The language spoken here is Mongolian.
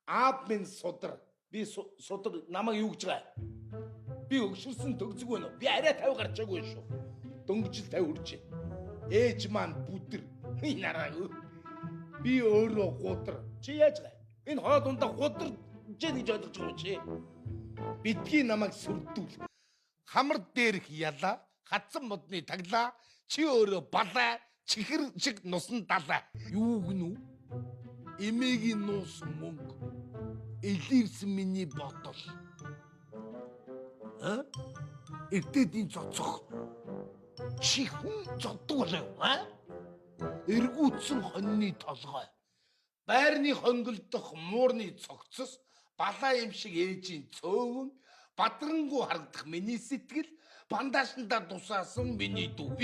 Аав минь судар. Би судар намайг юу гэж байгаа? Би өгшөрсөн төгзөг байна уу? Би арай 50 гарчаагүй шүү. Дөнгөжл 50 хүрч байна. Ээж маань бүдэр. Нараа. Би өөрөө гудар. Чи яаж байгаа? Энэ хоол ундаа гудар гэж ойлгож байгаа юм чи. Битгий намайг сүрдүүл. Хамар дээрх ялаа, хатсан модны таглаа, чи өөрөө балаа, чихэр шиг нусан далаа. Юу гэнэ үү? Эмээгийн нуус мөнгө. Элирсэн миний бодол. Эрдээдийн цоцох. Чи хүн зоддог болов аа? Эргүүцсэн хоньны толгой. Байрны хонголдох муурны цогцос, балаа юм шиг ээжийн цөөвөн, бадрангуу харагдах миний сэтгэл, бандажнда тусаасан миний дүү.